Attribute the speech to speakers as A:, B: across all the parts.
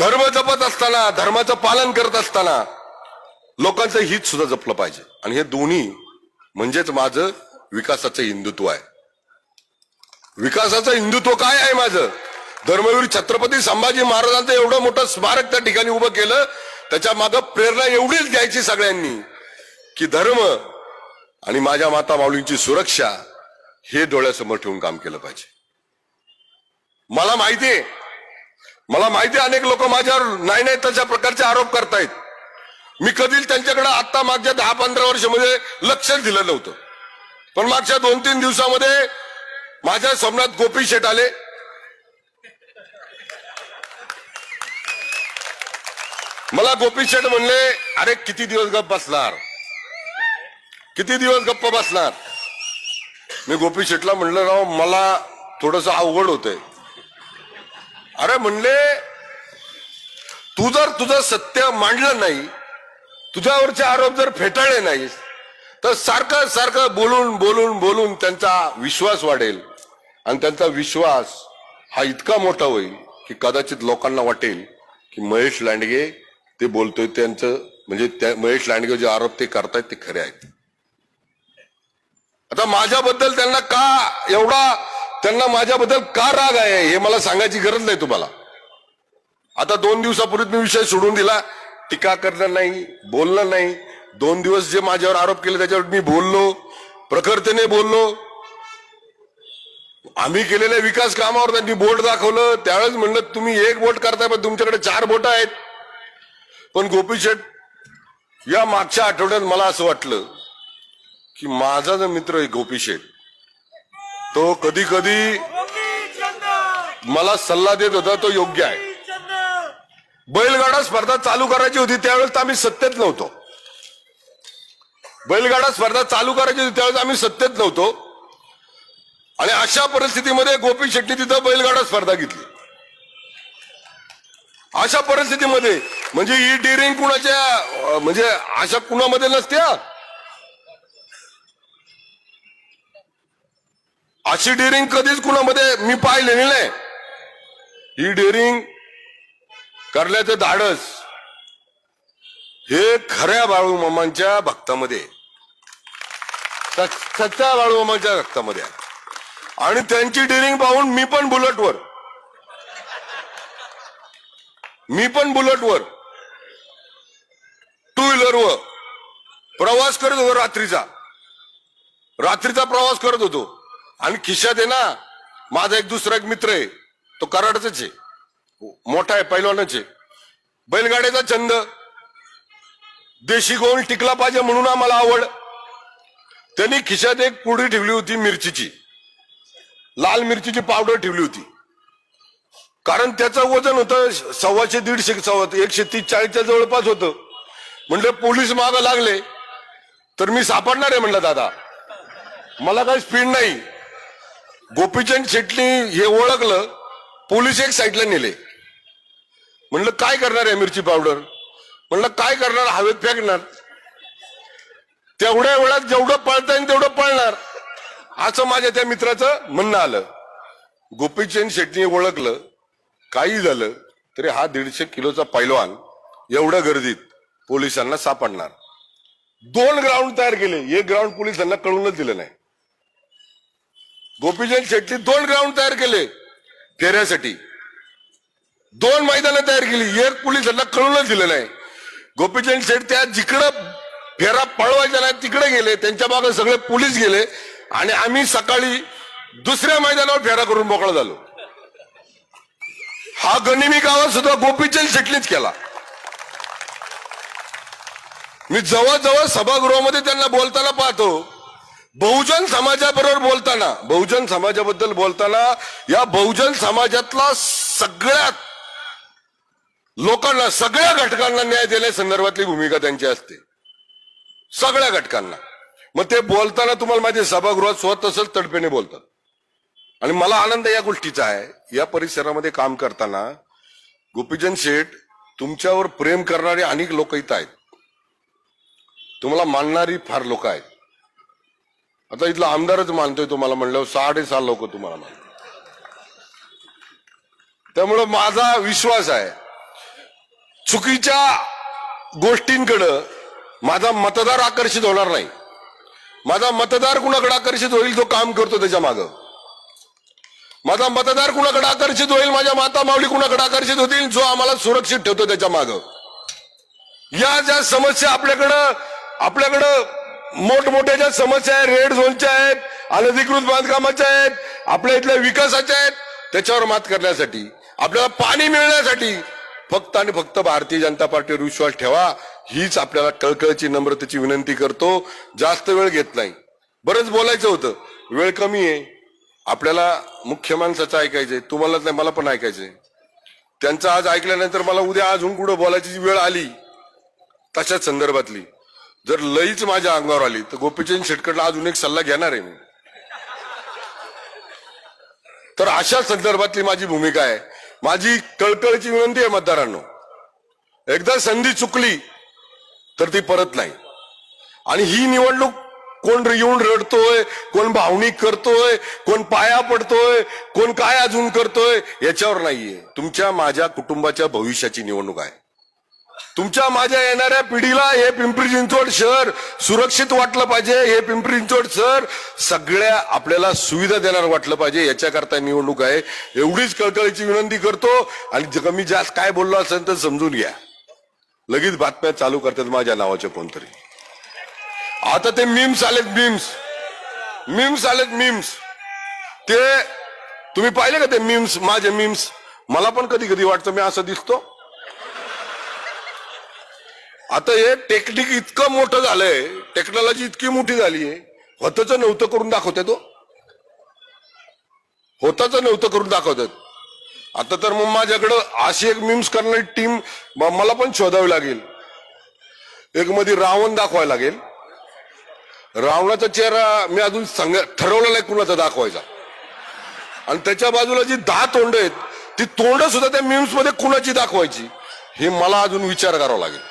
A: धर्म जपत असताना, धर्माचं पालन करत असताना लोकांचं हित सुद्धा जपलं पाहिजे. आणि हे दोन्ही म्हणजेच माझं विकासाचं हिंदुत्व आहे. विकासाचं हिंदुत्व काय आहे माझं? धर्मवीर छत्रपती संभाजी महाराजांचं एवढं मोठं स्मारक त्या ठिकाणी उभं केलं, त्याच्या मागे प्रेरणा एवढीच घ्यायची सगळ्यांनी की धर्म आणि माझ्या माता माऊलींची सुरक्षा हे डोळ्यासमोर ठेवून काम केलं पाहिजे. मला माहितीये अनेक लोक माझ्यावर नाही तशा प्रकारचे आरोप करतायत. मी कधीच त्यांच्याकडे आता मागच्या 10-15 वर्षामध्ये लक्षच दिलं नव्हतं. पण मागच्या 2-3 दिवसामध्ये माझ्या स्वप्नात गोपी शेठ आले. मला गोपी शेठ म्हणले, अरे किती दिवस गप्प बसणार, किती दिवस गप्प बसणार. मी गोपी शेठला म्हणलं, राव मला थोडस अवघड होतंय. अरे म्हणले, तू जर तुझं सत्य मांडलं नाही, तुझ्यावरचे आरोप जर फेटाळले नाही, तर सारखं सारखं बोलून बोलून बोलून त्यांचा विश्वास वाढेल. आणि त्यांचा विश्वास हा इतका मोठा होईल की कदाचित लोकांना वाटेल की महेश लांडगे ते बोलतोय त्यांचं, म्हणजे महेश लांडगे जे आरोप ते करतायत ते खरे आहेत. आता माझ्याबद्दल त्यांना माझ्याबद्दल का राग आहे हे मला सांगायची गरज नाही तुम्हाला. आता 2 दिवसापूर्वी मी विषय सोडून दिला. टीका करणं नाही, बोलणं नाही. 2 दिवस जे माझ्यावर आरोप केले त्याच्यावर मी बोललो, प्रखरतेने बोललो. आम्ही केलेल्या विकास कामावर त्यांनी बोट दाखवलं. त्यावेळेस म्हणलं तुम्ही 1 बोट करताय पण तुमच्याकडे 4 बोट आहेत. पण गोपी शेठ, या मागच्या आठवड्यात मला असं वाटलं की माझा जो मित्र आहे गोपी शेठ, तो कधी कधी मला सल्ला देत होता तो योग्य आहे. बैलगाडा स्पर्धा चालू करायची होती त्यावेळेस आम्ही सत्तेत नव्हतो. बैलगाडा स्पर्धा चालू करायची होती त्यावेळेस आम्ही सत्तेत नव्हतो. आणि अशा परिस्थितीमध्ये गोपी शेट्टी तिथं बैलगाडा स्पर्धा घेतली. अशा परिस्थितीमध्ये म्हणजे ही डेअरिंग कुणाच्या, म्हणजे अशा कुणामध्ये नसत्या. अशी डेअरिंग कधीच कुणामध्ये मी पाहिलेली नाही. ही डेअरिंग करण्याचं धाडस हे खऱ्या बाळूमामांच्या भक्तामध्ये, सच्च्या बाळूमामांच्या भक्तामध्ये आहे. आणि त्यांची डेअरिंग पाहून मी पण बुलेटवर टू व्हीलरवर प्रवास करत होतो. रात्रीचा प्रवास करत होतो. आणि खिशात आहे ना, माझा दुसरा एक मित्र आहे, तो कराडचाच आहे, मोठा आहे, पैलवानच आहे. बैलगाड्याचा छंद, देशी गोल टिकला पाहिजे म्हणून आम्हाला आवड. त्यांनी खिशात एक पुडी ठेवली होती मिरचीची, लाल मिरचीची पावडर ठेवली होती. कारण त्याचं वजन होतं 125-150, 130-140च्या जवळपास होतं. म्हणलं पोलीस मागं लागले तर मी सापडणार आहे. म्हणलं दादा मला काही स्पीड नाही. गोपीचंद शेट्टी हे ओळखलं, पोलीस एक साईडला नेले. म्हणलं काय करणार आहे मिरची पावडर? म्हणलं काय करणार, हवेत फेकणार. तेवढ्या वेळात जेवढं पळता येईल तेवढं पळणार, असं माझ्या त्या मित्राचं म्हणणं आलं. गोपीचंद शेट्टीने ओळखलं, काही झालं तरी हा 150 किलोचा पैलवान एवढ्या गर्दीत पोलिसांना सापडणार. 2 ग्राउंड तयार केले. 1 ग्राउंड पोलिसांना कळूनच दिलं नाही. गोपीचंद शेट्टी 2 ग्राउंड तयार केले फेऱ्यासाठी. 2 मैदानं तयार केली, 1 पोलिसांना कळूनच दिलं नाही. गोपीचंद शेट्टी त्या जिकडं फेरा पळवायचा नाही तिकडे गेले, त्यांच्या मागे सगळे पोलीस गेले. आणि आम्ही सकाळी दुसऱ्या मैदानावर फेरा करून मोकळा झालो. हा गनिमी कावा सुद्धा गोपीचंद शेट्टीच केला. मी जवळजवळ सभागृहामध्ये त्यांना बोलताना पाहतो. बहुजन समाजाबरोबर बोलताना, बहुजन समाजाबद्दल बोलताना, या बहुजन समाजातला सगळ्यात लोकांना, सगळ्या घटकांना न्याय देण्यासंदर्भातली भूमिका त्यांची असते. सगळ्या घटकांना. मग ते बोलताना तुम्हाला माहिती, सभागृहात स्वतः तसंच तडफेने बोलतात. आणि मला आनंद या गोष्टीचा आहे, या परिसरामध्ये काम करताना गोपीचंद शेठ, तुमच्यावर प्रेम करणारे अनेक लोक इथं आहेत, तुम्हाला मानणारी फार लोक आहेत. आता इथला आमदारच मानतोय तुम्हाला म्हणल्यावर 6.5 लोक तुम्हाला मानतात. त्यामुळे माझा विश्वास आहे चुकीच्या गोष्टींकडं माझा मतदार आकर्षित होणार नाही. माझा मतदार कुणाकडे आकर्षित होईल जो काम करतो त्याच्या मागं. माझा मतदार कुणाकडे आकर्षित होईल, माझ्या माता माऊली कुणाकडे आकर्षित होतील जो आम्हाला सुरक्षित ठेवतो त्याच्या मागं. या ज्या समस्या आपल्याकडं मोठमोठ्या ज्या समस्या आहेत, रेड झोनच्या आहेत, अनधिकृत बांधकामाच्या आहेत, आपल्या इथल्या विकासाच्या आहेत, त्याच्यावर मात करण्यासाठी, आपल्याला पाणी मिळण्यासाठी फक्त आणि फक्त भारतीय जनता पार्टीवर विश्वास ठेवा. हीच आपल्याला कळकळीची नम्रतेची विनंती करतो. जास्त वेळ घेत नाही. बरंच बोलायचं होतं, वेळ कमी आहे. आपल्याला मुख्य माणसाचं ऐकायचंय, तुम्हालाच नाही मला पण ऐकायचंय. त्यांचं आज ऐकल्यानंतर मला उद्या अजून कुठं बोलायची वेळ आली तशाच संदर्भातली जर लईच माझ्या अंगावर आली तर गोपीचंद शेटकरला अजून एक सल्ला घेणार आहे मी. तर अशा संदर्भातली माझी भूमिका आहे. माझी कळकळीची विनंती आहे मतदारांनो, एकदा संधी चुकली तर ती परत नाही. आणि ही निवडणूक कोण येऊन रडतोय, कोण भावनिक करतोय, कोण पाया पडतोय, कोण काय अजून करतोय याच्यावर नाहीये. तुमच्या माझ्या कुटुंबाच्या भविष्याची निवडणूक आहे. तुमच्या माझ्या येणाऱ्या पिढीला हे पिंपरी चिंचवड शहर सुरक्षित वाटलं पाहिजे, हे पिंपरी चिंचवड शहर सगळ्या आपल्याला सुविधा देणार वाटलं पाहिजे, याच्याकरता निवडणूक आहे. एवढीच कळकळीची विनंती करतो. आणि कमी जास्त काय बोललो असेल तर समजून घ्या. लगेच बातम्या चालू करतात माझ्या नावाचे कोणतरी. आता ते मीम्स आलेत, मीम्स आलेत. ते तुम्ही पाहिले का ते मीम्स? माझे मीम्स मला पण कधी कधी वाटतं मी असं दिसतो. आता हे टेक्निक इतकं मोठं झालंय, टेक्नॉलॉजी इतकी मोठी झालीय, होतच नव्हतं करून दाखवतात. होताच नव्हतं करून दाखवतात. आता तर मग माझ्याकडं अशी एक मीम्स करणारी टीम मला पण शोधावी लागेल. एक मध्ये रावण दाखवायला लागेल. रावणाचा चेहरा मी अजून ठरवलेला नाही कुणाचा दाखवायचा. आणि त्याच्या बाजूला जी 10 तोंड आहेत ती तोंड सुद्धा त्या मीम्स मध्ये कुणाची दाखवायची हे मला अजून विचार करावा लागेल.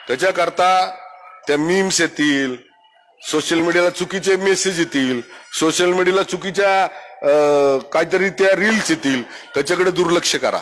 A: त्याच्याकरता त्या मीम्स येतील, सोशल मीडियाला चुकीचे मेसेज येतील, सोशल मीडियाला चुकीच्या काहीतरी त्या रील्स येतील, त्याच्याकडे दुर्लक्ष करा.